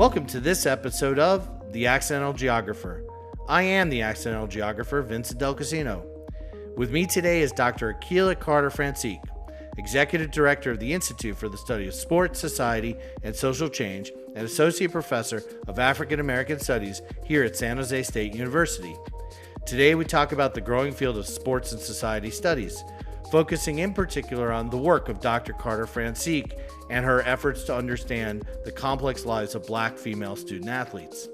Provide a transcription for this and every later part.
Welcome to this episode of The Accidental Geographer. I am the Accidental Geographer, Vincent Del Casino. With me today is Dr. Aquila Carter Francisque, Executive Director of the Institute for the Study of Sport, Society, and Social Change, and Associate Professor of African American Studies here at San Jose State University. Today we talk about the growing field of sports and society studies, focusing in particular on the work of Dr. Carter Francisque and her efforts to understand the complex lives of Black female student athletes.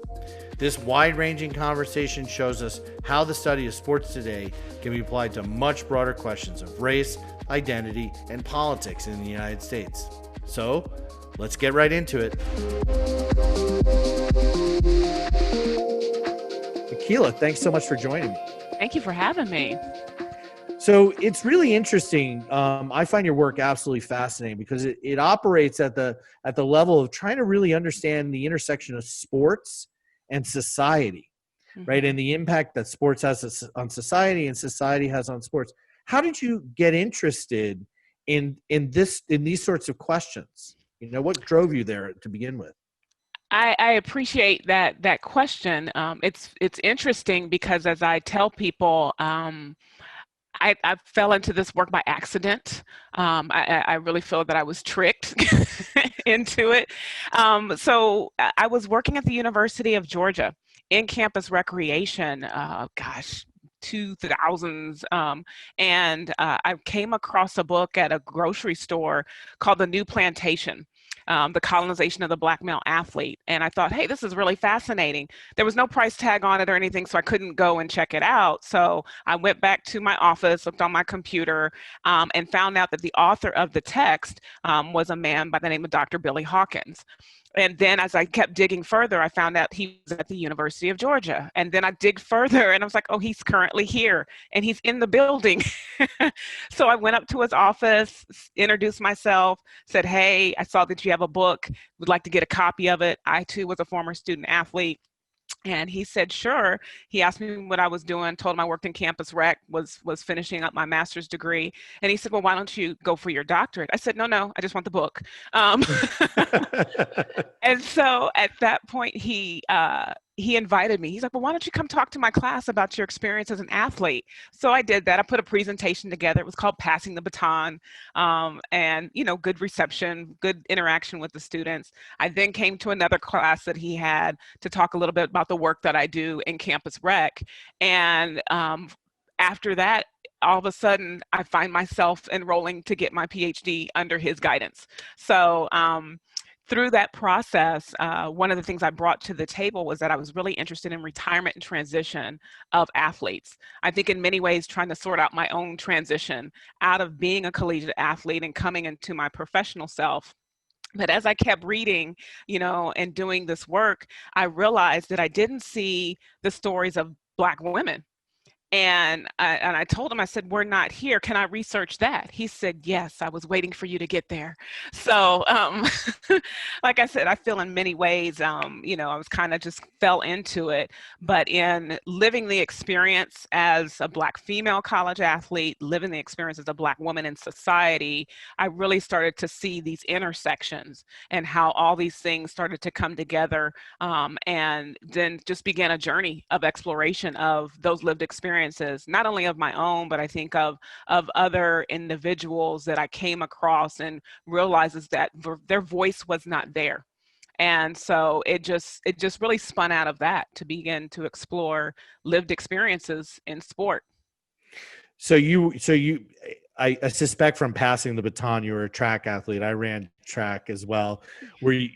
This wide-ranging conversation shows us how the study of sports today can be applied to much broader questions of race, identity, and politics in the United States. So, let's get right into it. Aquila, thanks so much for joining me. Thank you for having me. So it's really interesting. I find your work absolutely fascinating because it operates at the level of trying to really understand the intersection of sports and society, right? And the impact that sports has on society and society has on sports. How did you get interested in these sorts of questions? You know, what drove you there to begin with? I appreciate that question. It's interesting because as I tell people, I fell into this work by accident. I really feel that I was tricked into it. So I was working at the University of Georgia in campus recreation, 2000s. And I came across a book at a grocery store called The New Plantation. The colonization of the Black male athlete. And I thought, hey, this is really fascinating. There was no price tag on it or anything, so I couldn't go and check it out. So I went back to my office, looked on my computer, and found out that the author of the text was a man by the name of Dr. Billy Hawkins. And then as I kept digging further, I found out he was at the University of Georgia. And then I dig further and I was like, oh, he's currently here and he's in the building. So I went up to his office, introduced myself, said, hey, I saw that you have a book, would like to get a copy of it. I too was a former student athlete. And he said, sure. He asked me what I was doing, told him I worked in campus rec, was finishing up my master's degree. And he said, well, why don't you go for your doctorate? I said, no, I just want the book. And so at that point, he invited me. He's like, well, why don't you come talk to my class about your experience as an athlete? So I did that. I put a presentation together. It was called Passing the Baton. And, good reception, good interaction with the students. I then came to another class that he had to talk a little bit about the work that I do in campus rec. And after that, all of a sudden, I find myself enrolling to get my PhD under his guidance. So through that process, one of the things I brought to the table was that I was really interested in retirement and transition of athletes. I think in many ways trying to sort out my own transition out of being a collegiate athlete and coming into my professional self. But as I kept reading, and doing this work, I realized that I didn't see the stories of Black women. And I told him, I said, we're not here. Can I research that? He said, yes, I was waiting for you to get there. So like I said, I feel in many ways, I was kind of just fell into it. But in living the experience as a Black female college athlete, living the experience as a Black woman in society, I really started to see these intersections and how all these things started to come together, and then just began a journey of exploration of those lived experiences, not only of my own, but I think of other individuals that I came across and realizes that their voice was not there. And so it just really spun out of that to begin to explore lived experiences in sport. So I suspect from passing the baton, you were a track athlete. I ran track as well. Were you,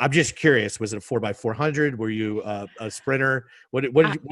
I'm just curious, was it a 4x400? Were you a sprinter? What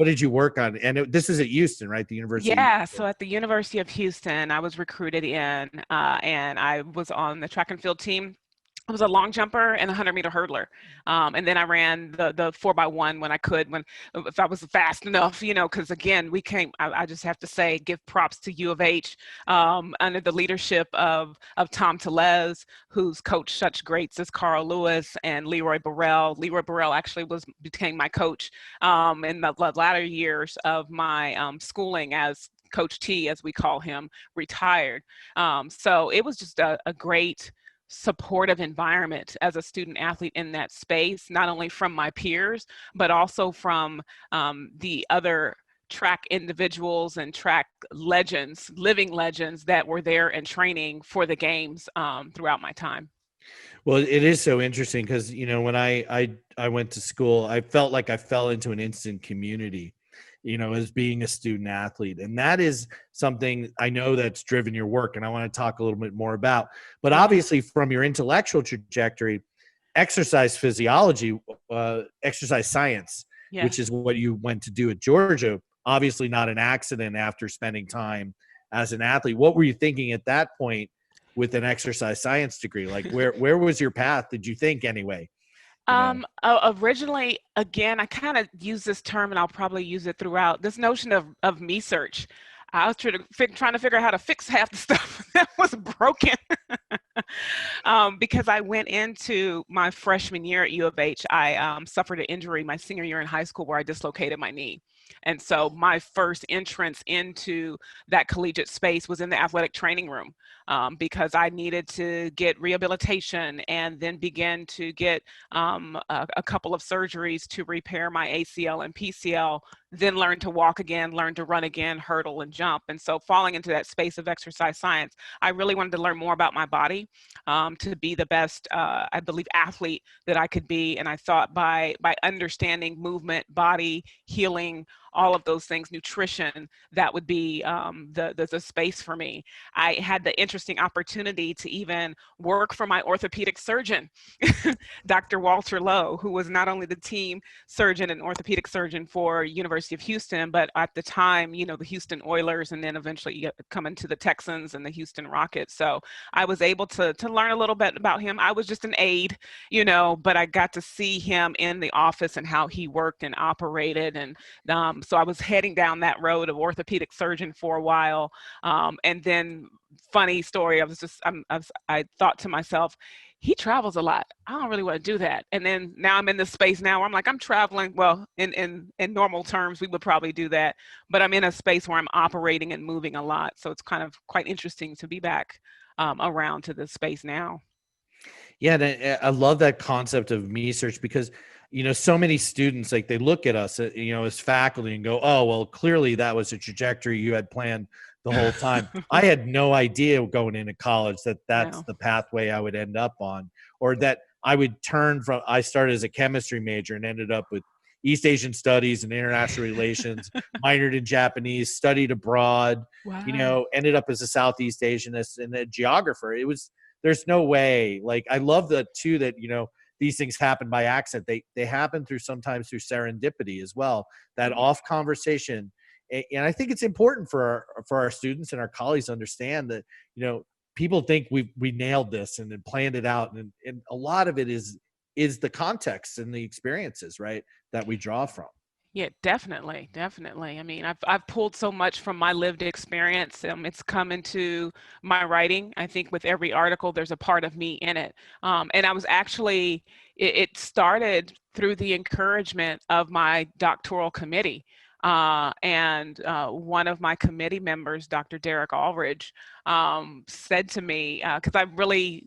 did you work on? And this is at Houston, right? The University. Yeah, so at the University of Houston, I was recruited in, and I was on the track and field team. I was a long jumper and a 100-meter hurdler. And then I ran the 4x1 when I could, if I was fast enough, because again, I just have to say, give props to U of H under the leadership of Tom Tellez, who's coached such greats as Carl Lewis and Leroy Burrell. Leroy Burrell actually became my coach in the latter years of my schooling as Coach T, as we call him, retired. So it was just a great supportive environment as a student athlete in that space, not only from my peers, but also from the other track individuals and track legends, living legends that were there and training for the games throughout my time. Well, it is so interesting because, when I went to school, I felt like I fell into an instant community, as being a student athlete. And that is something I know that's driven your work, and I want to talk a little bit more about. But Mhm. obviously, from your intellectual trajectory, exercise physiology, exercise science, which Yes. is what you went to do at Georgia, obviously not an accident after spending time as an athlete. What were you thinking at that point with an exercise science degree? Like where was your path, did you think, anyway? Originally, again, I kind of use this term, and I'll probably use it throughout. This notion of me search. I was trying to figure out how to fix half the stuff that was broken. Because I went into my freshman year at U of H. I suffered an injury my senior year in high school where I dislocated my knee. And so my first entrance into that collegiate space was in the athletic training room, because I needed to get rehabilitation and then begin to get a couple of surgeries to repair my ACL and PCL, then learn to walk again, learn to run again, hurdle and jump. And so falling into that space of exercise science, I really wanted to learn more about my body, to be the best, I believe, athlete that I could be. And I thought by understanding movement, body, healing, all of those things, nutrition, that would be the space for me. I had the interesting opportunity to even work for my orthopedic surgeon, Dr. Walter Lowe, who was not only the team surgeon and orthopedic surgeon for University of Houston, but at the time, the Houston Oilers, and then eventually coming to the Texans and the Houston Rockets. So I was able to learn a little bit about him. I was just an aide, but I got to see him in the office and how he worked and operated. And so I was heading down that road of orthopedic surgeon for a while. And then, funny story, I thought to myself, he travels a lot. I don't really want to do that. And then now I'm in this space now where I'm like, I'm traveling. Well, in normal terms, we would probably do that. But I'm in a space where I'm operating and moving a lot. So it's kind of quite interesting to be back around to this space now. Yeah, and I love that concept of me search because, so many students, like, they look at us, as faculty and go, oh, well, clearly that was a trajectory you had planned the whole time. I had no idea going into college that that's No. the pathway I would end up on, or that I started as a chemistry major and ended up with East Asian studies and international relations, minored in Japanese, studied abroad, Wow. ended up as a Southeast Asianist and a geographer. There's no way. Like, I love that too, that, these things happen by accident. They happen sometimes through serendipity as well, that off conversation. And I think it's important for our students and our colleagues to understand that, people think we nailed this and then planned it out. And a lot of it is the context and the experiences, right, that we draw from. Yeah, definitely, definitely. I mean, I've pulled so much from my lived experience. It's come into my writing. I think with every article, there's a part of me in it. And I was actually, it started through the encouragement of my doctoral committee. And one of my committee members, Dr. Derek Aldridge, said to me, because I really,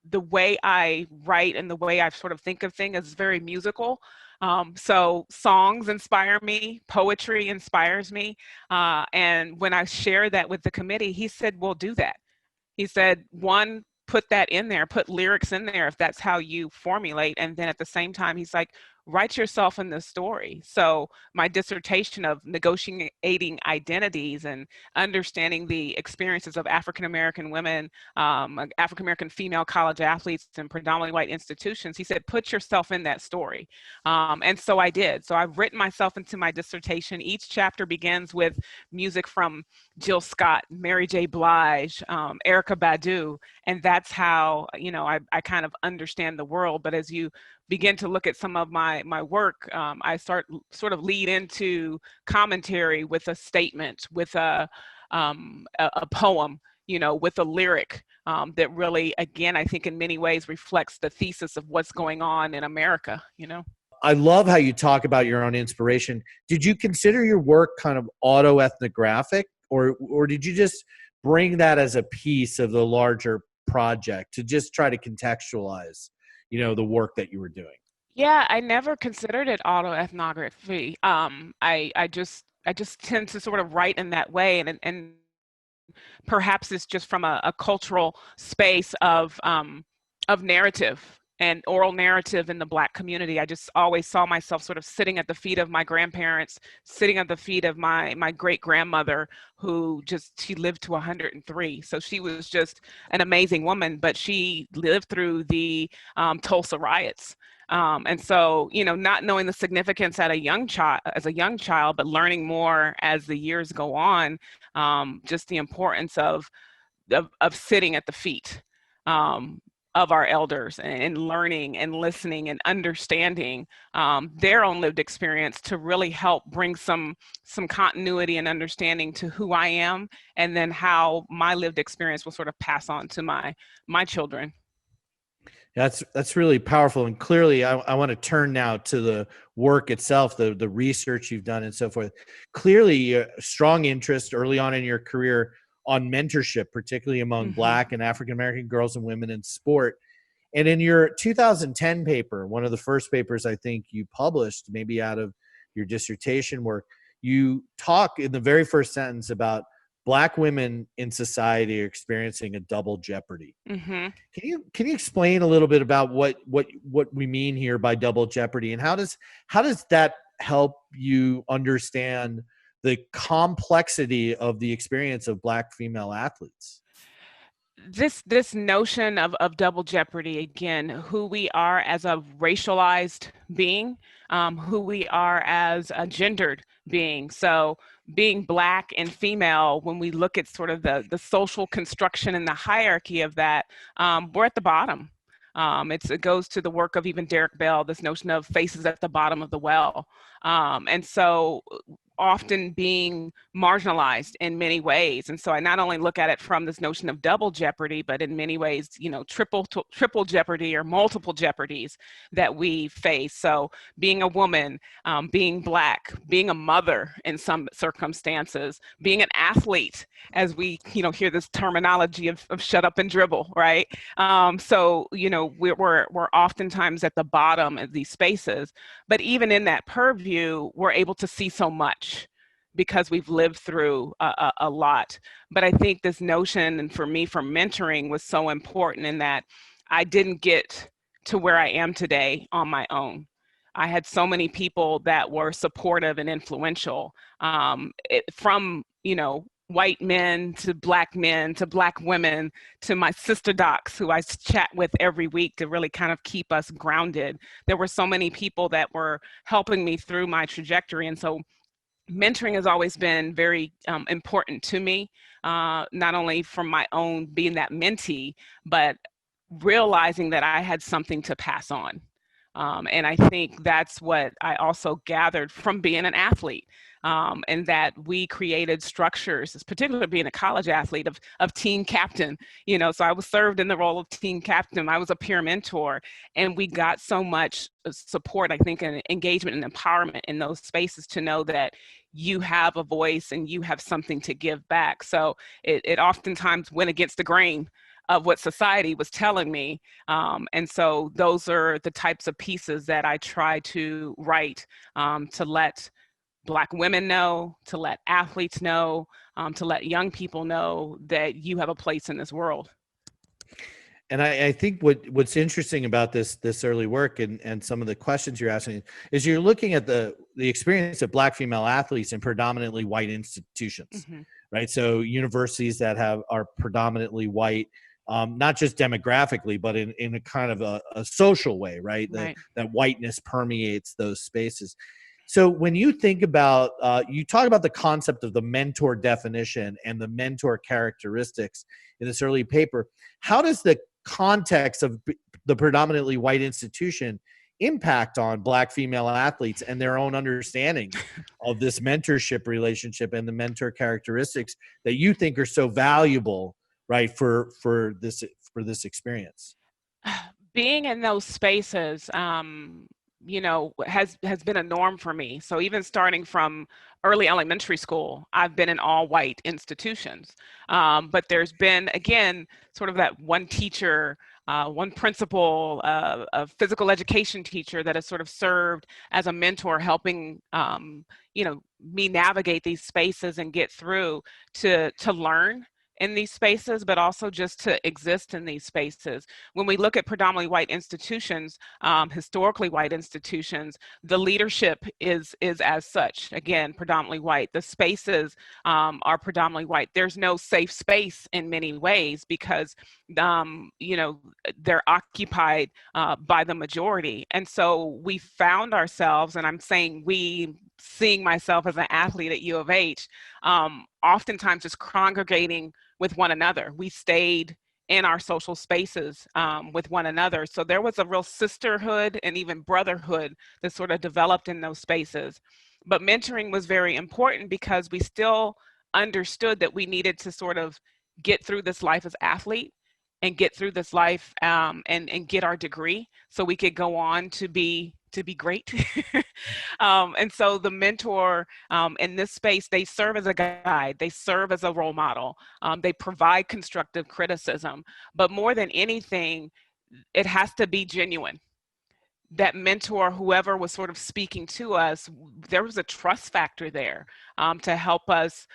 the way I write and the way I sort of think of things is very musical. So songs inspire me, poetry inspires me. And when I shared that with the committee, he said, well, do that. He said, one, put that in there, put lyrics in there if that's how you formulate. And then at the same time, he's like, write yourself in the story. So my dissertation of negotiating identities and understanding the experiences of African American women, African American female college athletes in predominantly white institutions, he said, put yourself in that story. And so I did. So I've written myself into my dissertation. Each chapter begins with music from Jill Scott, Mary J. Blige, Erica Badu, and that's how I kind of understand the world. But as you begin to look at some of my work, I sort of lead into commentary with a statement, with a poem, with a lyric that really, again, I think in many ways reflects the thesis of what's going on in America. I love how you talk about your own inspiration. Did you consider your work kind of autoethnographic, or did you just bring that as a piece of the larger project to just try to contextualize, the work that you were doing? Yeah, I never considered it autoethnography. I just tend to sort of write in that way, and perhaps it's just from a cultural space of narrative and oral narrative in the Black community. I just always saw myself sort of sitting at the feet of my grandparents, sitting at the feet of my great grandmother, who just she lived to 103. So she was just an amazing woman, but she lived through the Tulsa riots. And so, not knowing the significance at a young child, as a young child, but learning more as the years go on, just the importance of sitting at the feet um, of our elders, and learning and listening and understanding their own lived experience to really help bring some continuity and understanding to who I am, and then how my lived experience will sort of pass on to my children. That's really powerful. And clearly, I want to turn now to the work itself, the research you've done and so forth. Clearly, a strong interest early on in your career on mentorship, particularly among Hmm. Black and African American girls and women in sport. And in your 2010 paper, one of the first papers I think you published, maybe out of your dissertation work, you talk in the very first sentence about Black women in society are experiencing a double jeopardy. Hmm. Can you explain a little bit about what we mean here by double jeopardy, and how does that help you understand the complexity of the experience of Black female athletes? This notion of double jeopardy, again, who we are as a racialized being, who we are as a gendered being. So being Black and female, when we look at sort of the social construction and the hierarchy of that, we're at the bottom. It goes to the work of even Derek Bell, this notion of faces at the bottom of the well. And so often being marginalized in many ways. And so I not only look at it from this notion of double jeopardy, but in many ways, triple jeopardy or multiple jeopardies that we face. So being a woman, being Black, being a mother in some circumstances, being an athlete, as we, hear this terminology of shut up and dribble, right? So, we're oftentimes at the bottom of these spaces, but even in that purview, we're able to see so much because we've lived through a lot. But I think this notion, and for me, for mentoring was so important in that I didn't get to where I am today on my own. I had so many people that were supportive and influential, from, white men to Black women to my sister docs who I chat with every week to really kind of keep us grounded. There were so many people that were helping me through my trajectory. And so mentoring has always been very important to me, not only from my own being that mentee, but realizing that I had something to pass on. And I think that's what I also gathered from being an athlete, and that we created structures, particularly being a college athlete, of team captain. So I was served in the role of team captain. I was a peer mentor, and we got so much support, I think, and engagement and empowerment in those spaces to know that you have a voice and you have something to give back. So it oftentimes went against the grain of what society was telling me. And so those are the types of pieces that I try to write, to let Black women know, to let athletes know, to let young people know that you have a place in this world. And I think what's interesting about this early work and some of the questions you're asking is you're looking at the experience of Black female athletes in predominantly white institutions, Hmm. right? So universities that are predominantly white, not just demographically, but in a kind of a social way, right? Right. That whiteness permeates those spaces. So when you think about, you talk about the concept of the mentor definition and the mentor characteristics in this early paper. How does the context of the predominantly white institution impact on Black female athletes and their own understanding of this mentorship relationship and the mentor characteristics that you think are so valuable, right, for this experience? Being in those spaces, has been a norm for me. So even starting from early elementary school, I've been in all white institutions. But there's been, again, sort of that one teacher, one principal, a physical education teacher that has sort of served as a mentor, helping, me navigate these spaces and get through to learn in these spaces, but also just to exist in these spaces. When we look at predominantly white institutions, historically white institutions, the leadership is as such, again, predominantly white. The spaces are predominantly white. There's no safe space in many ways because they're occupied by the majority. And so we found ourselves, and I'm saying we, seeing myself as an athlete at U of H, oftentimes just congregating with one another. We stayed in our social spaces with one another. So there was a real sisterhood and even brotherhood that sort of developed in those spaces. But mentoring was very important because we still understood that we needed to sort of get through this life as athlete and get through this life and get our degree so we could go on to be great. And so the mentor in this space, they serve as a guide, they serve as a role model, they provide constructive criticism, but more than anything, it has to be genuine. That mentor, whoever was sort of speaking to us, there was a trust factor there to help us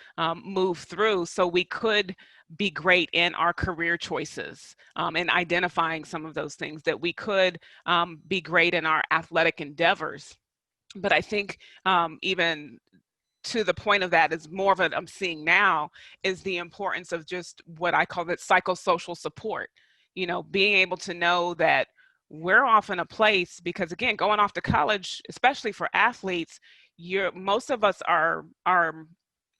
move through so we could be great in our career choices and identifying some of those things, that we could be great in our athletic endeavors. But I think even to the point of that is more of what I'm seeing now is the importance of just what I call that psychosocial support. Being able to know that we're off in a place, because again, going off to college, especially for athletes, most of us are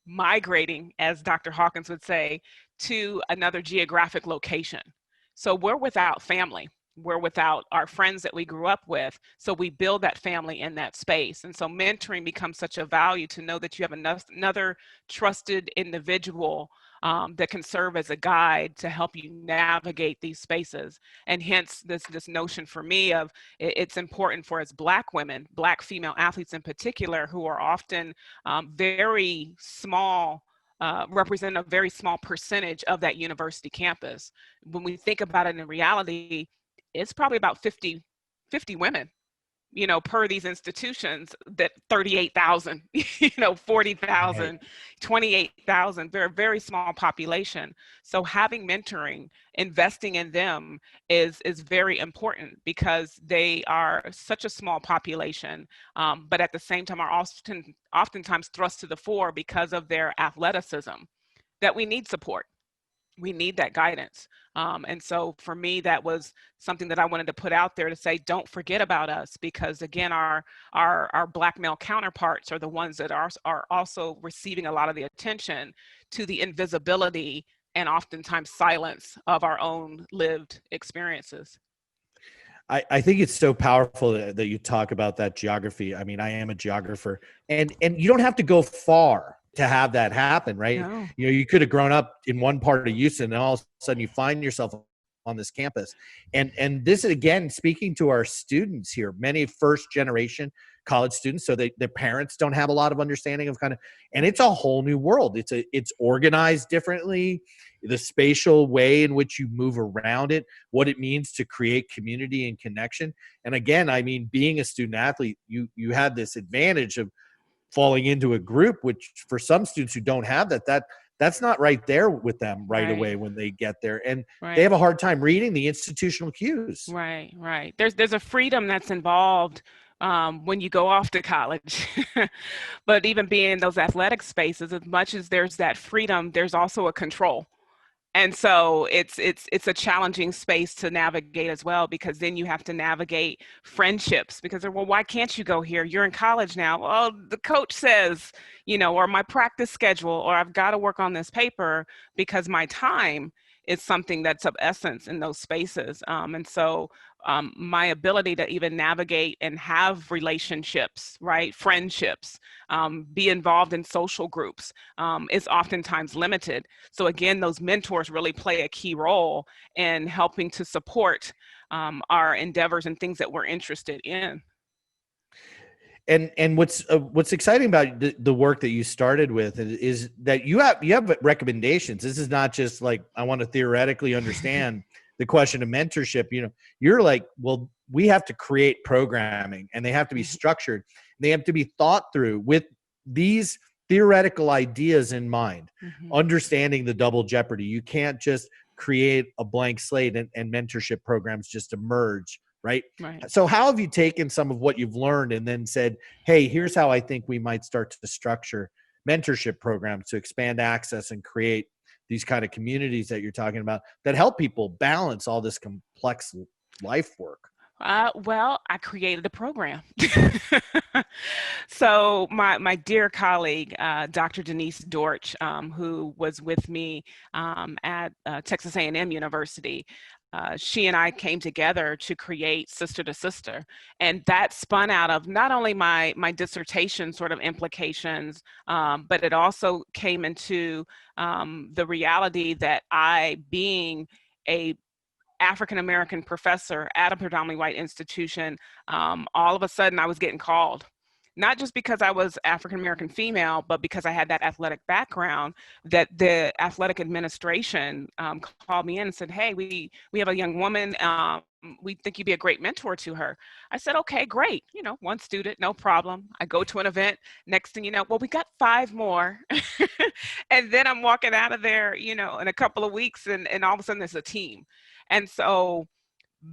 migrating, as Dr. Hawkins would say, to another geographic location. So we're without family. We're without our friends that we grew up with. So we build that family in that space. And so mentoring becomes such a value to know that you have another trusted individual that can serve as a guide to help you navigate these spaces. And hence this notion for me of it's important for us Black women, Black female athletes in particular, who are often very small, represent a very small percentage of that university campus. When we think about it in reality, it's probably about 50 women, per these institutions, that 38,000, 40,000, Right. 28,000, very, very small population. So having mentoring, investing in them is very important because they are such a small population, but at the same time are oftentimes thrust to the fore because of their athleticism, that we need support. We need that guidance. And so for me, that was something that I wanted to put out there to say, don't forget about us, because again, our Black male counterparts are the ones that are also receiving a lot of the attention to the invisibility and oftentimes silence of our own lived experiences. I think it's so powerful that you talk about that geography. I mean, I am a geographer, and you don't have to go far to have that happen, right? No. You could have grown up in one part of Houston, and all of a sudden you find yourself on this campus. And this is, again, speaking to our students here, many first generation college students, so their parents don't have a lot of understanding of and it's a whole new world. It's organized differently, the spatial way in which you move around it, what it means to create community and connection. And again, I mean, being a student athlete, you had this advantage of falling into a group, which for some students who don't have that's not right there with them right Right. away when they get there. And they Right. have a hard time reading the institutional cues. Right, right. There's a freedom that's involved when you go off to college. But even being in those athletic spaces, as much as there's that freedom, there's also a control. And so it's a challenging space to navigate as well, because then you have to navigate friendships, because well, why can't you go here? You're in college now. Well, the coach says, or my practice schedule, or I've got to work on this paper, because my time is something that's of essence in those spaces. And so my ability to even navigate and have relationships, right, friendships, be involved in social groups is oftentimes limited. So again, those mentors really play a key role in helping to support our endeavors and things that we're interested in. And what's exciting about the work that you started with is that you have recommendations. This is not just like, I want to theoretically understand the question of mentorship. You're like, well, we have to create programming, and they have to be structured. They have to be thought through with these theoretical ideas in mind, Mhm. understanding the double jeopardy. You can't just create a blank slate and mentorship programs just emerge, right? Right. So how have you taken some of what you've learned and then said, hey, here's how I think we might start to structure mentorship programs to expand access and create these kind of communities that you're talking about that help people balance all this complex life work? Well, I created a program. So my dear colleague, Dr. Denise Dortch, who was with me at Texas A&M University, she and I came together to create Sister to Sister, and that spun out of not only my dissertation sort of implications, but it also came into the reality that I, being a African American professor at a predominantly white institution, all of a sudden I was getting called. Not just because I was African American female, but because I had that athletic background, that the athletic administration called me in and said, "Hey, we have a young woman. We think you'd be a great mentor to her." I said, "Okay, great. One student, no problem." I go to an event. Next thing you know, well, we got 5 more, and then I'm walking out of there, in a couple of weeks, and all of a sudden there's a team. And so,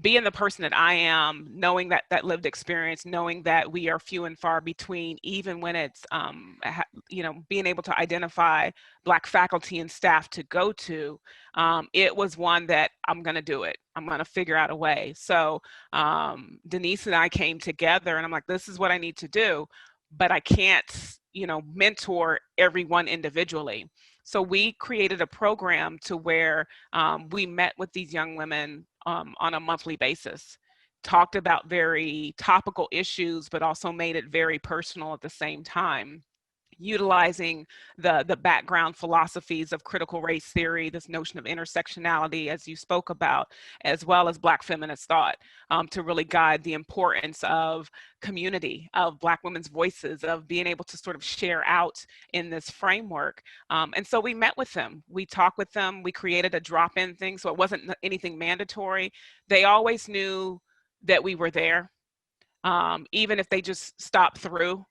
being the person that I am, knowing that lived experience, knowing that we are few and far between, even when it's, being able to identify Black faculty and staff to go to, it was one that I'm going to do it. I'm going to figure out a way. So Denise and I came together, and I'm like, this is what I need to do, but I can't, mentor everyone individually. So we created a program to where we met with these young women on a monthly basis, talked about very topical issues, but also made it very personal at the same time, utilizing the background philosophies of critical race theory, this notion of intersectionality, as you spoke about, as well as Black feminist thought, to really guide the importance of community, of Black women's voices, of being able to sort of share out in this framework. And so we met with them, we talked with them, we created a drop-in thing, so it wasn't anything mandatory. They always knew that we were there, even if they just stopped through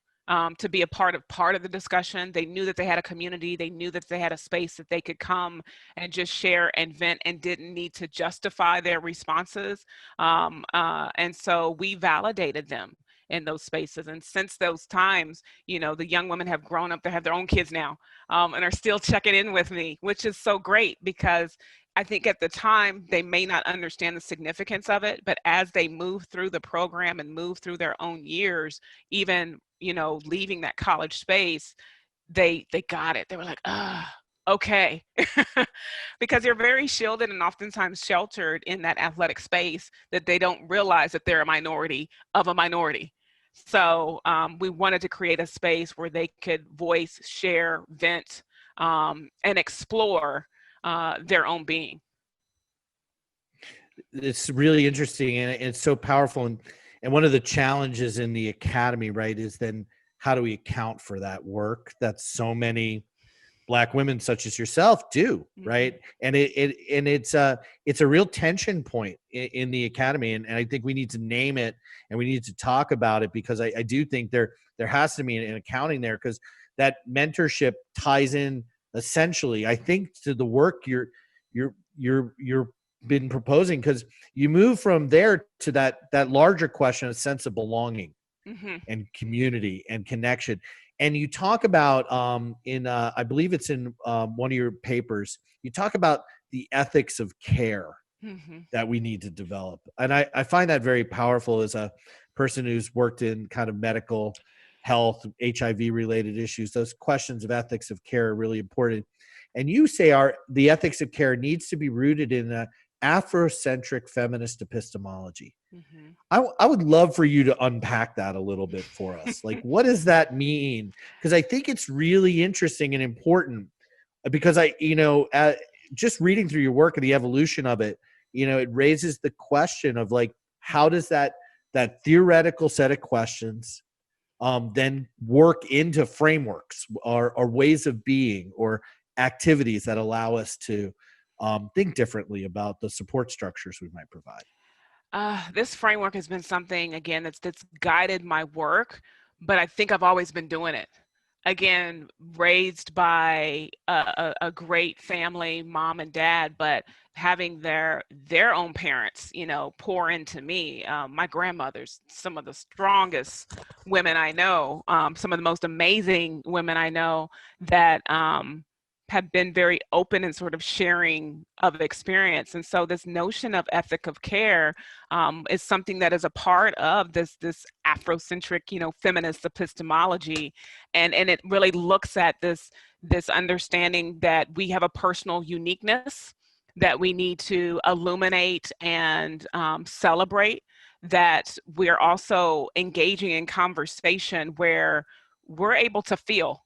to be a part of the discussion. They knew that they had a community. They knew that they had a space that they could come and just share and vent, and didn't need to justify their responses. And so we validated them in those spaces. And since those times, the young women have grown up. They have their own kids now, and are still checking in with me, which is so great, because I think at the time they may not understand the significance of it, but as they move through the program and move through their own years, even leaving that college space, they got it. They were like, okay. Because they're very shielded and oftentimes sheltered in that athletic space, that they don't realize that they're a minority of a minority. So we wanted to create a space where they could voice, share, vent, and explore their own being. It's really interesting, and it's so powerful. And one of the challenges in the academy, right, is then how do we account for that work that so many Black women such as yourself do, right? Mm-hmm. And it's a real tension point in the academy, and I think we need to name it, and we need to talk about it, because I do think there has to be an accounting there, because that mentorship ties in essentially, I think, to the work you're been proposing, because you move from there to that larger question, a sense of belonging, Mm-hmm. and community and connection. And you talk about in I believe it's in one of your papers, you talk about the ethics of care Mm-hmm. that we need to develop. And I find that very powerful as a person who's worked in kind of medical health, HIV related issues. Those questions of ethics of care are really important. And you say the ethics of care needs to be rooted in a Afrocentric feminist epistemology. Mm-hmm. I would love for you to unpack that a little bit for us. Like, what does that mean? Because I think it's really interesting and important, because just reading through your work and the evolution of it, it raises the question of, like, how does that theoretical set of questions then work into frameworks or ways of being or activities that allow us to think differently about the support structures we might provide? This framework has been something, again, that's guided my work, but I think I've always been doing it. Again, raised by a great family, mom and dad, but having their own parents, pour into me. My grandmother's some of the strongest women I know, some of the most amazing women I know that have been very open and sort of sharing of experience. And so this notion of ethic of care is something that is a part of this Afrocentric, feminist epistemology, and it really looks at this understanding that we have a personal uniqueness that we need to illuminate and celebrate. That we're also engaging in conversation where we're able to feel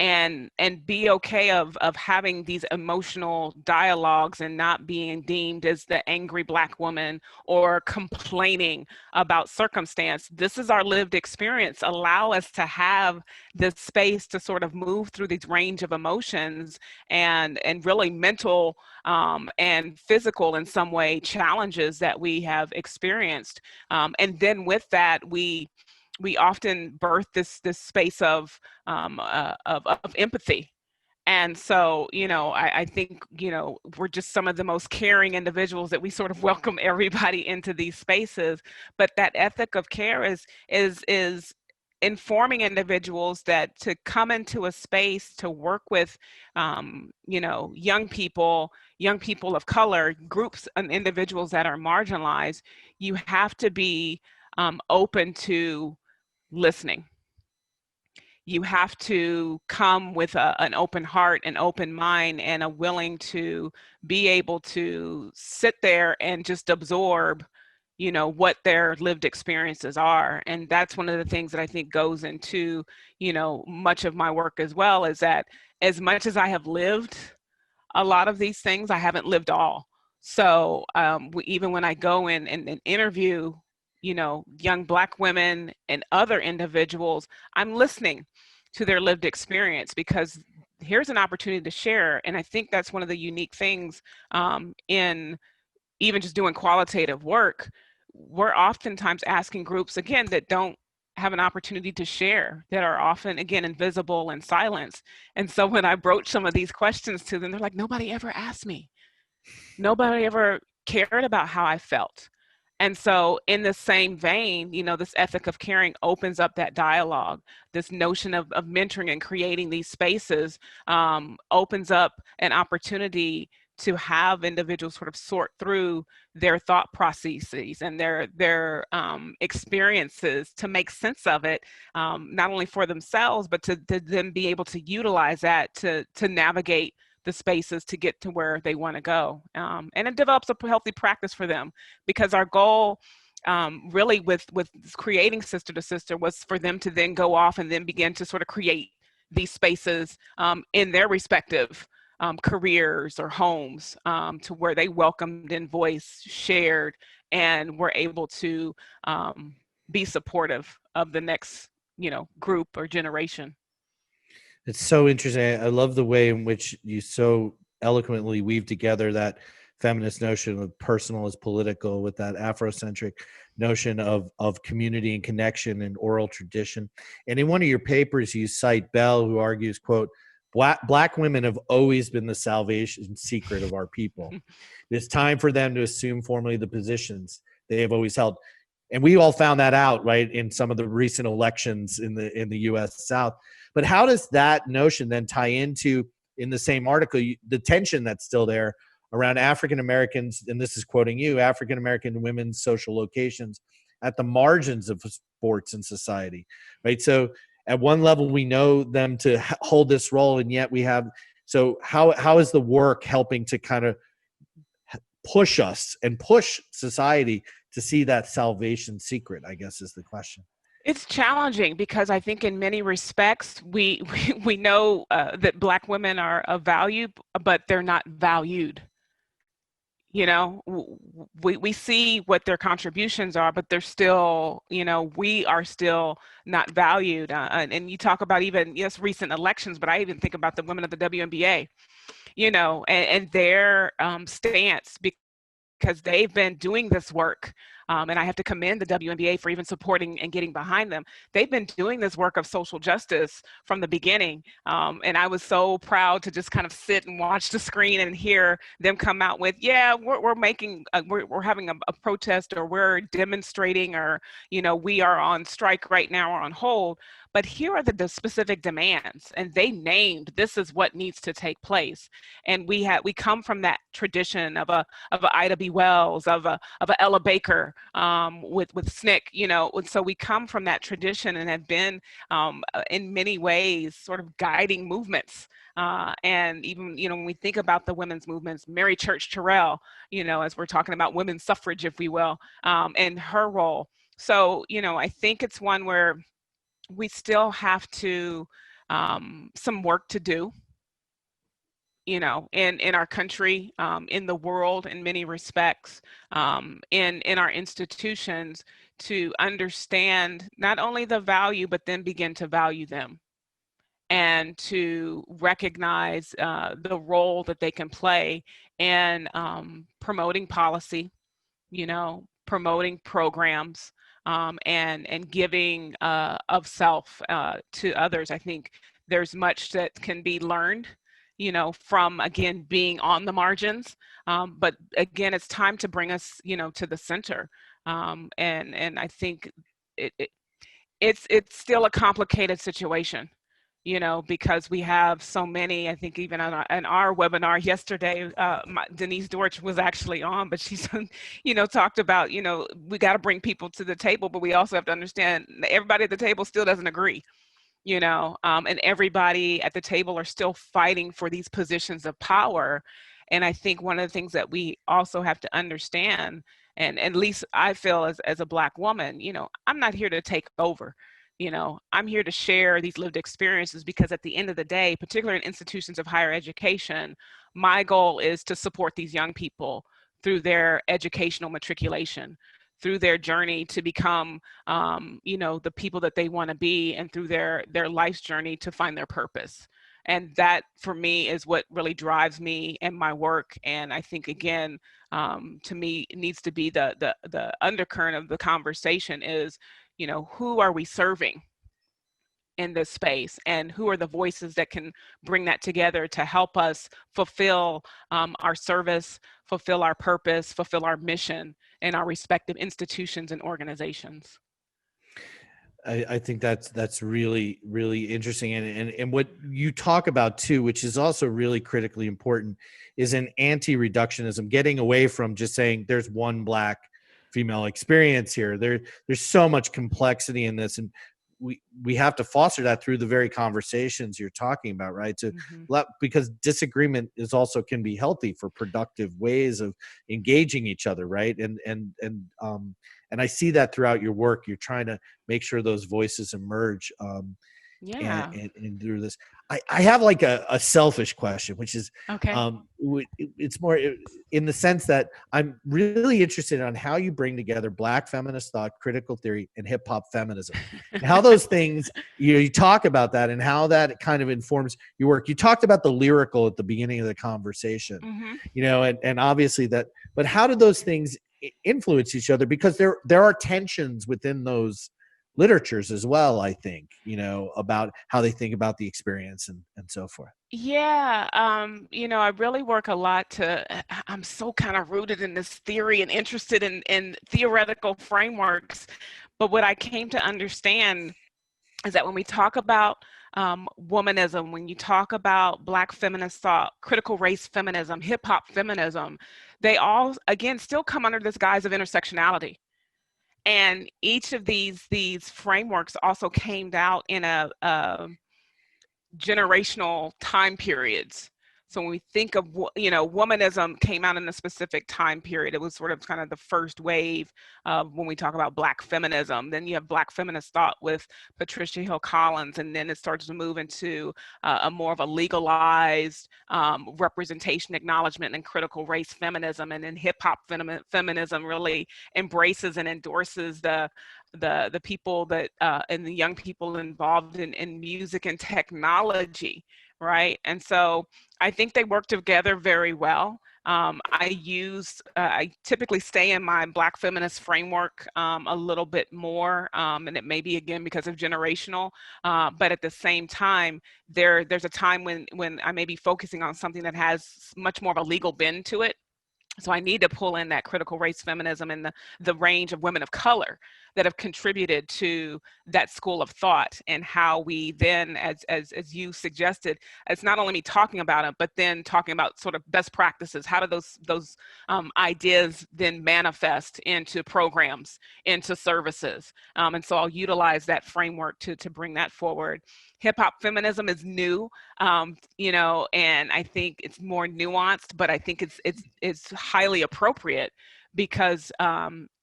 and be okay of having these emotional dialogues and not being deemed as the angry Black woman or complaining about circumstance. This is our lived experience. Allow us to have this space to sort of move through these range of emotions and really mental and physical in some way challenges that we have experienced. And then with that, we often birth this space of empathy. And so, I think, we're just some of the most caring individuals that we sort of welcome everybody into these spaces. But that ethic of care is informing individuals that to come into a space to work with, young people of color, groups and individuals that are marginalized, you have to be open to listening. You have to come with an open heart, an open mind, and a willing to be able to sit there and just absorb, what their lived experiences are. And that's one of the things that I think goes into, much of my work as well, is that as much as I have lived a lot of these things, I haven't lived all. So even when I go in and interview, young Black women and other individuals, I'm listening to their lived experience because here's an opportunity to share. And I think that's one of the unique things in even just doing qualitative work. We're oftentimes asking groups, again, that don't have an opportunity to share, that are often, again, invisible and silenced. And so when I broach some of these questions to them, they're like, nobody ever asked me. Nobody ever cared about how I felt. And so in the same vein, this ethic of caring opens up that dialogue. This notion of mentoring and creating these spaces opens up an opportunity to have individuals sort of sort through their thought processes and their experiences to make sense of it, not only for themselves, but to then be able to utilize that to navigate the spaces to get to where they want to go. And it develops a healthy practice for them, because our goal really with creating Sister to Sister was for them to then go off and then begin to sort of create these spaces in their respective careers or homes, to where they welcomed in voice, shared, and were able to be supportive of the next, group or generation. It's so interesting. I love the way in which you so eloquently weave together that feminist notion of personal as political with that Afrocentric notion of community and connection and oral tradition. And in one of your papers, you cite Bell, who argues, quote, Black women have always been the salvation secret of our people. It's time for them to assume formally the positions they have always held. And we all found that out, right, in some of the recent elections in the U.S. South. But how does that notion then tie into, in the same article, the tension that's still there around African Americans, and this is quoting you, African American women's social locations at the margins of sports and society, right? So at one level, we know them to hold this role, and yet we have, so how is the work helping to kind of push us and push society to see that salvation secret, I guess is the question. It's challenging because I think in many respects we know that Black women are of value, but they're not valued. You know, we see what their contributions are, but they're still, you know, we are still not valued. And you talk about even, yes, recent elections, but I even think about the women of the WNBA, you know, and their stance, because they've been doing this work. And I have to commend the WNBA for even supporting and getting behind them. They've been doing this work of social justice from the beginning. And I was so proud to just kind of sit and watch the screen and hear them come out with, yeah, we're making, we're having a protest, or we're demonstrating, or, you know, we are on strike right now or on hold. But here are the specific demands, and they named this is what needs to take place. And we come from that tradition of a Ida B. Wells, of a Ella Baker, with SNCC, you know. And so we come from that tradition and have been in many ways sort of guiding movements. And even, you know, when we think about the women's movements, Mary Church Terrell, you know, as we're talking about women's suffrage, if we will, and her role. So, you know, I think it's one where we still have to some work to do, you know, in our country, in the world, in many respects, in our institutions, to understand not only the value, but then begin to value them, and to recognize the role that they can play in promoting policy, you know, promoting programs, and giving of self to others. I think there's much that can be learned, you know, from, again, being on the margins. But again, it's time to bring us, you know, to the center. And I think it, it it's still a complicated situation, you know, because we have so many. I think even on in our webinar yesterday, Denise Dorch was actually on, but she's, you know, talked about, you know, we got to bring people to the table, but we also have to understand that everybody at the table still doesn't agree, you know, and everybody at the table are still fighting for these positions of power. And I think one of the things that we also have to understand, and at least I feel as a Black woman, you know, I'm not here to take over. You know, I'm here to share these lived experiences, because at the end of the day, particularly in institutions of higher education, my goal is to support these young people through their educational matriculation, through their journey to become, you know, the people that they want to be, and through their life's journey to find their purpose. And that, for me, is what really drives me in my work. And I think, again, to me, it needs to be the undercurrent of the conversation is, you know, who are we serving in this space, and who are the voices that can bring that together to help us fulfill our service, fulfill our purpose, fulfill our mission in our respective institutions and organizations. I think that's really, really interesting. And what you talk about too, which is also really critically important, is an anti-reductionism, getting away from just saying there's one Black female experience here. There's so much complexity in this, and we have to foster that through the very conversations you're talking about, right? So Mm-hmm. because disagreement is also can be healthy for productive ways of engaging each other, right? And I see that throughout your work. You're trying to make sure those voices emerge, Yeah. and through this. I have like a selfish question, which is, Okay. it's more in the sense that I'm really interested on how you bring together Black feminist thought, critical theory, and hip hop feminism, and how those things, you talk about that and how that kind of informs your work. You talked about the lyrical at the beginning of the conversation, Mm-hmm. you know, and obviously that, but how do those things influence each other? Because there are tensions within those literatures as well, I think, you know, about how they think about the experience and so forth. Yeah, you know, I really work a lot I'm so kind of rooted in this theory and interested in theoretical frameworks. But what I came to understand is that when we talk about womanism, when you talk about Black feminist thought, critical race feminism, hip hop feminism, they all, again, still come under this guise of intersectionality. And each of these frameworks also came out in a generational time periods. So when we think of, womanism came out in a specific time period. It was sort of kind of the first wave of when we talk about Black feminism. Then you have Black feminist thought with Patricia Hill Collins, and then it starts to move into a more of a legalized representation, acknowledgement, and critical race feminism. And then hip hop feminism really embraces and endorses the people that and the young people involved in music and technology, right? And so I think they work together very well. I typically stay in my Black feminist framework a little bit more, and it may be again because of generational, but at the same time, there's a time when I may be focusing on something that has much more of a legal bend to it. So I need to pull in that critical race feminism and the range of women of color that have contributed to that school of thought, and how we then, as you suggested, it's not only me talking about it, but then talking about sort of best practices. How do those ideas then manifest into programs, into services? And so I'll utilize that framework to bring that forward. Hip hop feminism is new, and I think it's more nuanced, but I think it's highly appropriate because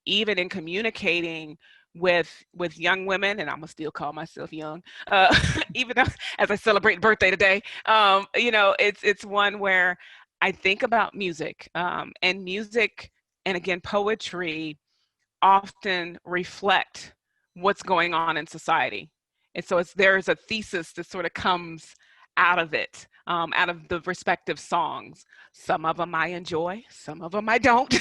even in communicating with young women, and I'm gonna still call myself young, even though, as I celebrate birthday today, it's one where I think about music, and music, and again poetry often reflect what's going on in society. And so there's a thesis that sort of comes out of it, out of the respective songs. Some of them I enjoy, some of them I don't,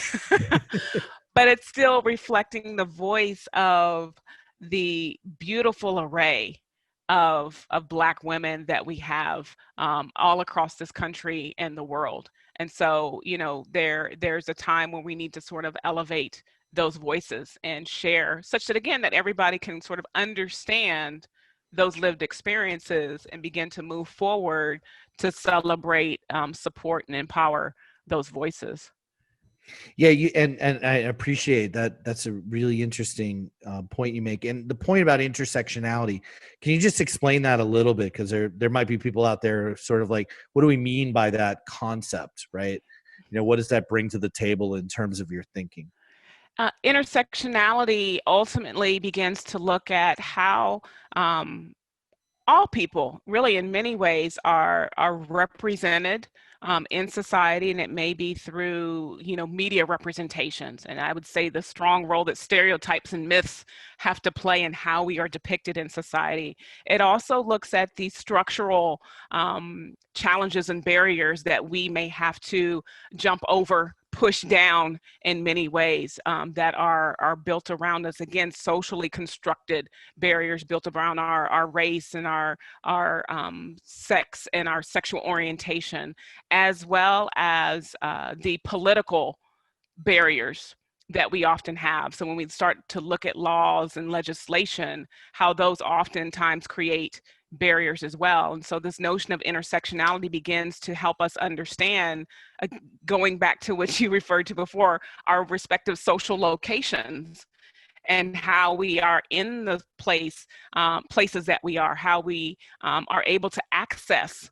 but it's still reflecting the voice of the beautiful array of Black women that we have all across this country and the world. And so, there's a time when we need to sort of elevate those voices and share, such that again, that everybody can sort of understand those lived experiences and begin to move forward to celebrate, support, and empower those voices. Yeah, and I appreciate that. That's a really interesting point you make, and the point about intersectionality. Can you just explain that a little bit? Because there might be people out there sort of like, what do we mean by that concept, right? What does that bring to the table in terms of your thinking? Intersectionality ultimately begins to look at how all people really in many ways are represented in society, and it may be through media representations. And I would say the strong role that stereotypes and myths have to play in how we are depicted in society. It also looks at the structural challenges and barriers that we may have to jump over, push down in many ways, that are built around us, again, socially constructed barriers built around our race and our sex and our sexual orientation, as well as the political barriers that we often have. So when we start to look at laws and legislation, how those oftentimes create barriers as well. And so this notion of intersectionality begins to help us understand, going back to what you referred to before, our respective social locations, and how we are in the places that we are, how we are able to access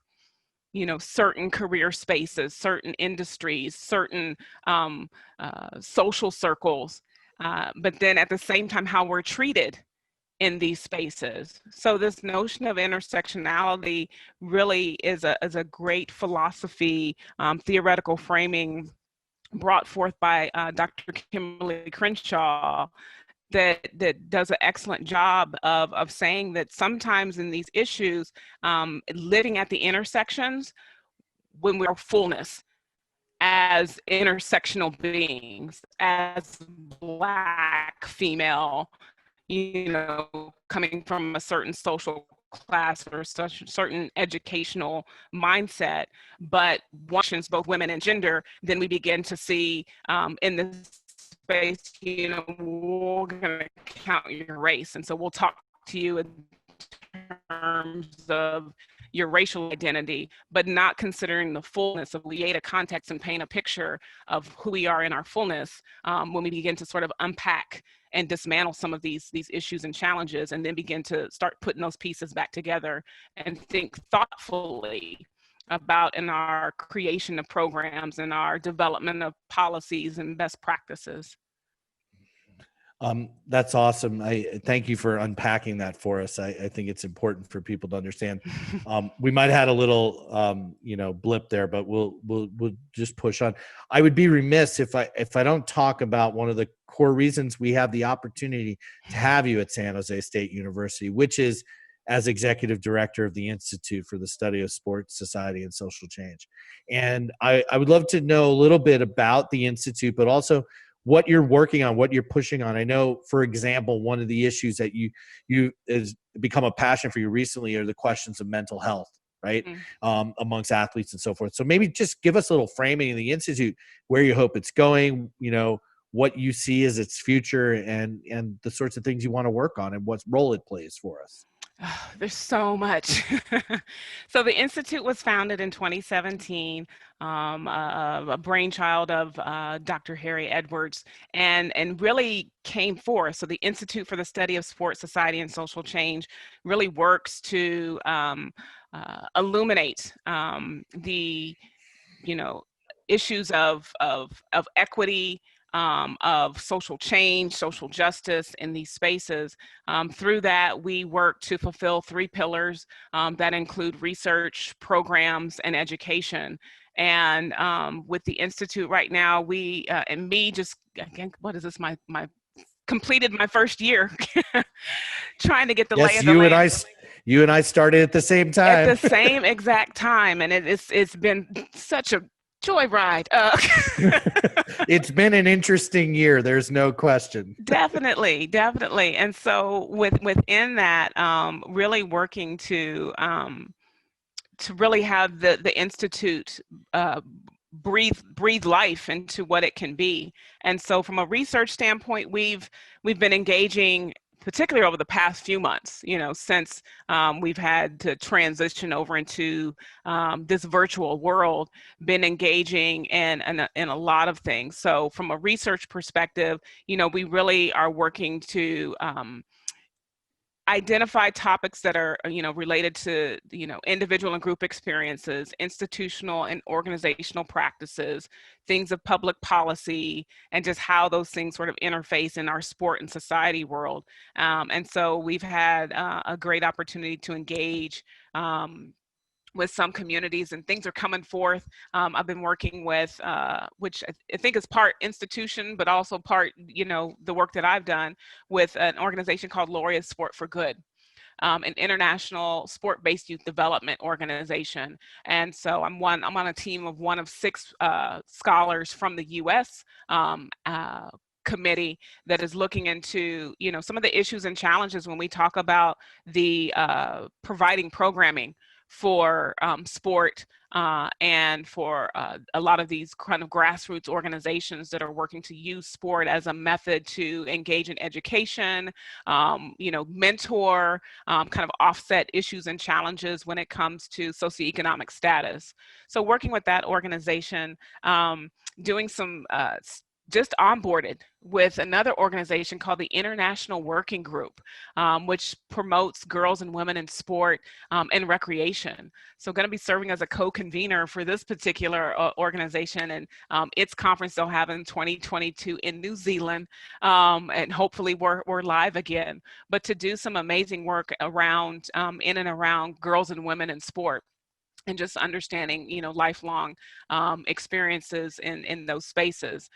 certain career spaces, certain industries, certain social circles, but then at the same time, how we're treated in these spaces. So this notion of intersectionality really is a great philosophy, theoretical framing brought forth by Dr. Kimberly Crenshaw, that does an excellent job of saying that sometimes in these issues, living at the intersections, when we're fullness as intersectional beings, as Black female, coming from a certain social class or such certain educational mindset, but functions both women and gender, then we begin to see in this space, we're going to count your race. And so we'll talk to you in terms of your racial identity, but not considering the fullness of create a context and paint a picture of who we are in our fullness, when we begin to sort of unpack and dismantle some of these issues and challenges, and then begin to start putting those pieces back together and think thoughtfully about in our creation of programs and our development of policies and best practices. That's awesome. I thank you for unpacking that for us. I think it's important for people to understand. We might have had a little, blip there, but we'll just push on. I would be remiss if I don't talk about one of the core reasons we have the opportunity to have you at San Jose State University, which is as executive director of the Institute for the Study of Sports, Society, and Social Change. And I would love to know a little bit about the Institute, but also what you're working on, what you're pushing on. I know, for example, one of the issues that you has become a passion for you recently are the questions of mental health, right? Amongst athletes and so forth. So maybe just give us a little framing in the Institute, where you hope it's going, what you see as its future, and the sorts of things you want to work on and what role it plays for us. Oh, there's so much. So the Institute was founded in 2017, a brainchild of Dr. Harry Edwards, and really came forth. So the Institute for the Study of Sports, Society, and Social Change really works to illuminate the issues of equity, of social change, social justice in these spaces. Through that, we work to fulfill three pillars that include research, programs, and education. And with the Institute right now, we and me just again, what is this? My completed my first year trying to get the lay Yes, of the land you and I started at the same at the time. same exact time, and it's been such a joyride. It's been an interesting year. There's no question. Definitely, definitely. And so within that, really working to really have the institute breathe life into what it can be. And so from a research standpoint, we've been engaging, particularly over the past few months, since we've had to transition over into this virtual world, been engaging in a lot of things. So from a research perspective, we really are working to identify topics that are related to individual and group experiences, institutional and organizational practices, things of public policy, and just how those things sort of interface in our sport and society world. And so we've had a great opportunity to engage with some communities, and things are coming forth. I've been working with, which I think is part institution, but also part, the work that I've done with an organization called Laureate Sport for Good, an international sport-based youth development organization. And so I'm on a team of one of six scholars from the U.S. Committee that is looking into some of the issues and challenges when we talk about the providing programming for sport and for a lot of these kind of grassroots organizations that are working to use sport as a method to engage in education, mentor, kind of offset issues and challenges when it comes to socioeconomic status. So working with that organization, doing some just onboarded with another organization called the International Working Group, which promotes girls and women in sport and recreation. So going to be serving as a co-convener for this particular organization, and its conference they'll have in 2022 in New Zealand, and hopefully we're live again, but to do some amazing work around in and around girls and women in sport, and just understanding, lifelong experiences in those spaces.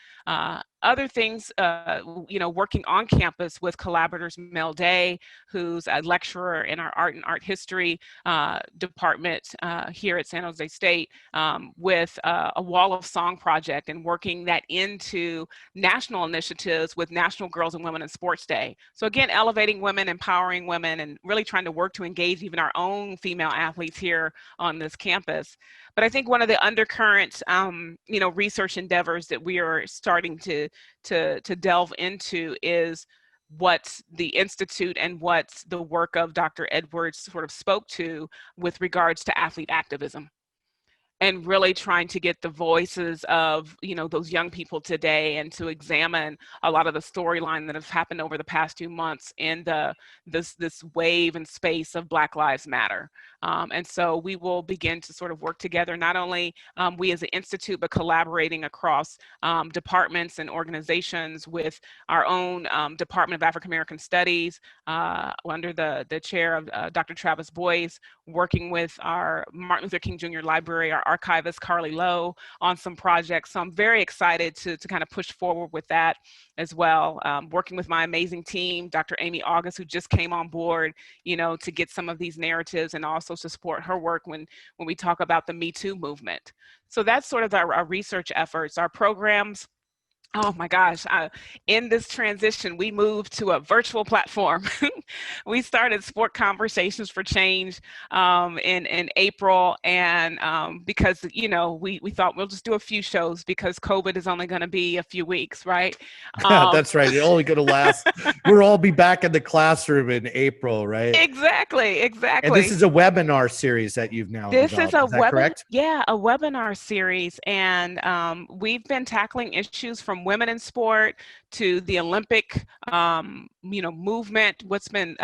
Other things, working on campus with collaborators, Mel Day, who's a lecturer in our art and art history department here at San Jose State, with a Wall of Song project, and working that into national initiatives with National Girls and Women in Sports Day. So again, elevating women, empowering women, and really trying to work to engage even our own female athletes here on this campus. But I think one of the undercurrent, research endeavors that we are starting to delve into is what the Institute and what the work of Dr. Edwards sort of spoke to with regards to athlete activism. and really trying to get the voices of, those young people today, and to examine a lot of the storyline that has happened over the past few months in this wave and space of Black Lives Matter. And so we will begin to sort of work together, not only we as an institute, but collaborating across departments and organizations with our own Department of African American Studies, under the chair of Dr. Travis Boyce, working with our Martin Luther King Jr. Library, our archivist, Carly Lowe, on some projects. So I'm very excited to kind of push forward with that as well. Working with my amazing team, Dr. Amy August, who just came on board, to get some of these narratives, and also to support her work when we talk about the Me Too movement. So that's sort of our research efforts, our programs. Oh my gosh, in this transition, we moved to a virtual platform. We started Sport Conversations for Change in April, and because, we thought we'll just do a few shows because COVID is only going to be a few weeks, right? That's right. It's only going to last. We'll all be back in the classroom in April, right? Exactly. And this is a webinar series that you've now This developed. is a Is that correct? a webinar series, and we've been tackling issues from women in sport to the Olympic, movement. What's been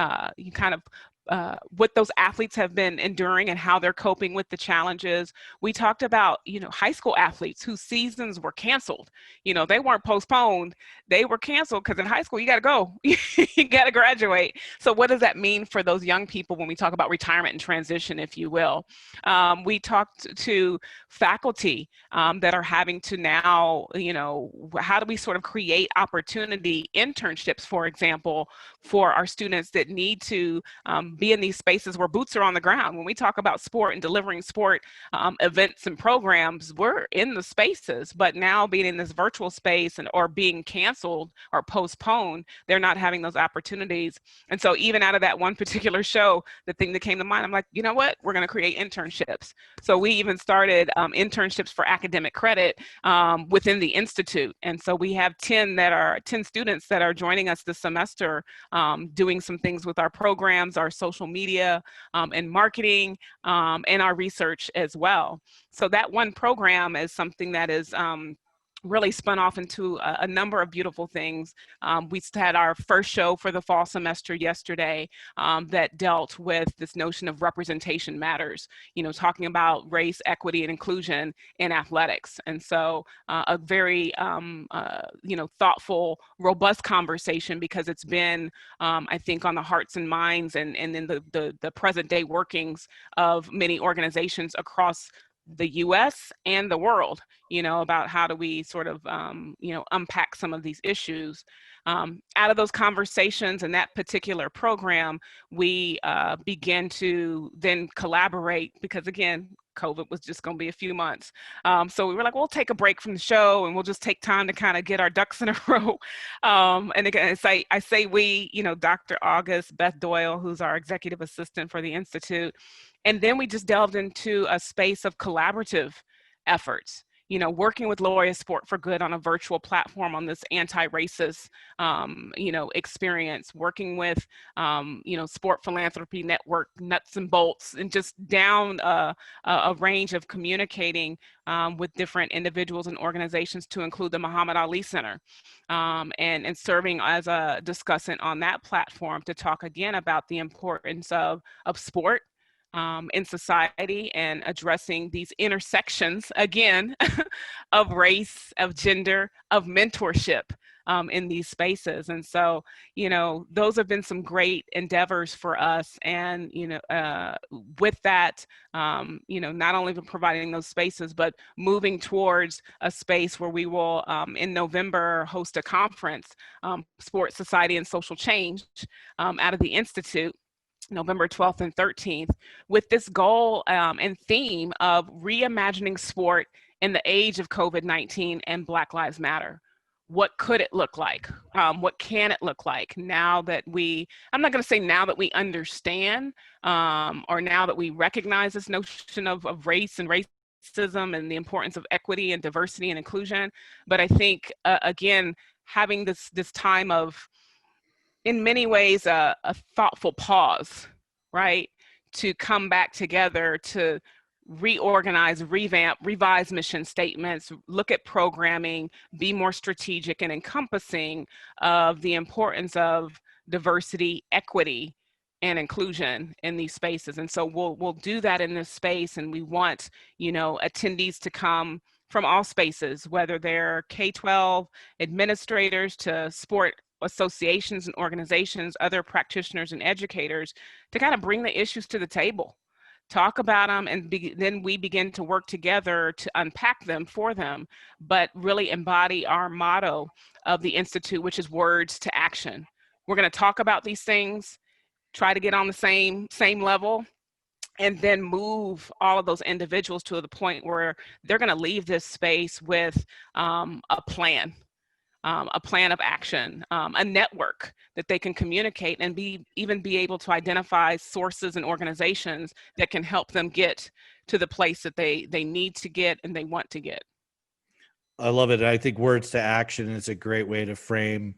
what those athletes have been enduring and how they're coping with the challenges. We talked about, high school athletes whose seasons were canceled. They weren't postponed, they were canceled, because in high school, you got to go, you got to graduate. So what does that mean for those young people when we talk about retirement and transition, if you will? We talked to faculty that are having to now, how do we sort of create opportunity internships, for example, for our students that need to be in these spaces where boots are on the ground. When we talk about sport and delivering sport events and programs, we're in the spaces, but now being in this virtual space or being canceled or postponed, they're not having those opportunities. And so even out of that one particular show, the thing that came to mind, I'm like, you know what, we're going to create internships. So we even started internships for academic credit within the Institute. And so we have 10 students that are joining us this semester, doing some things with our programs, our social media, and marketing, and our research as well. So that one program is something that is really spun off into a number of beautiful things. We had our first show for the fall semester yesterday that dealt with this notion of representation matters, talking about race, equity, and inclusion in athletics. And so a very, thoughtful, robust conversation, because it's been, I think, on the hearts and minds and in the present day workings of many organizations across the US and the world, about how do we sort of, unpack some of these issues. Out of those conversations and that particular program, we began to then collaborate, because again, COVID was just going to be a few months. So we were like, we'll take a break from the show and we'll just take time to kind of get our ducks in a row. And again, I say we, Dr. August, Beth Doyle, who's our executive assistant for the Institute. And then we just delved into a space of collaborative efforts, working with Laureate Sport for Good on a virtual platform on this anti-racist, experience, working with, Sport Philanthropy Network, nuts and bolts, and just down a range of communicating with different individuals and organizations, to include the Muhammad Ali Center, and serving as a discussant on that platform to talk again about the importance of sport in society, and addressing these intersections, again, of race, of gender, of mentorship in these spaces. And so, those have been some great endeavors for us. And, with that, not only providing those spaces, but moving towards a space where we will, in November, host a conference, Sports, Society, and Social Change, out of the Institute, November 12th and 13th, with this goal and theme of reimagining sport in the age of COVID-19 and Black Lives Matter. What could it look like? What can it look like now that I'm not going to say now that we understand, or now that we recognize this notion of race and racism and the importance of equity and diversity and inclusion. But I think, again, having this time of, in many ways, a thoughtful pause, right? To come back together, to reorganize, revamp, revise mission statements, look at programming, be more strategic and encompassing of the importance of diversity, equity, and inclusion in these spaces. And so we'll do that in this space, and we want, attendees to come from all spaces, whether they're K-12 administrators to sport associations and organizations, other practitioners and educators, to kind of bring the issues to the table, talk about them, and then we begin to work together to unpack them for them, but really embody our motto of the Institute, which is words to action. We're going to talk about these things, try to get on the same level, and then move all of those individuals to the point where they're going to leave this space with a plan of action, a network that they can communicate and even be able to identify sources and organizations that can help them get to the place that they need to get and they want to get. I love it. I think words to action is a great way to frame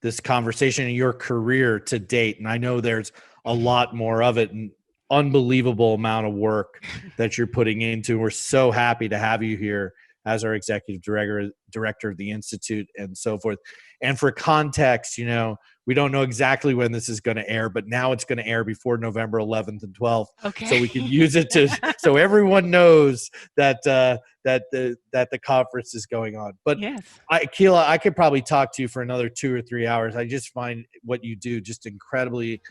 this conversation in your career to date. And I know there's a lot more of it, and unbelievable amount of work that you're putting into. We're so happy to have you here as our executive director of the Institute and so forth. And for context, we don't know exactly when this is going to air, but now it's going to air before November 11th and 12th. Okay. So we can use it so everyone knows that the conference is going on. But yes. Keila, I could probably talk to you for another 2 or 3 hours. I just find what you do just incredibly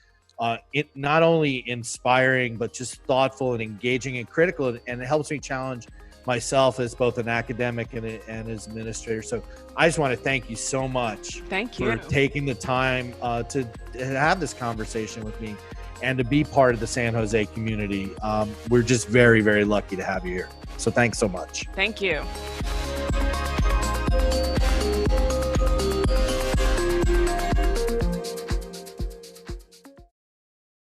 not only inspiring, but just thoughtful and engaging and critical. And it helps me challenge myself as both an academic and as administrator. So I just want to thank you so much. Thank you for taking the time to have this conversation with me and to be part of the San Jose community. We're just very, very lucky to have you here. So thanks so much. Thank you.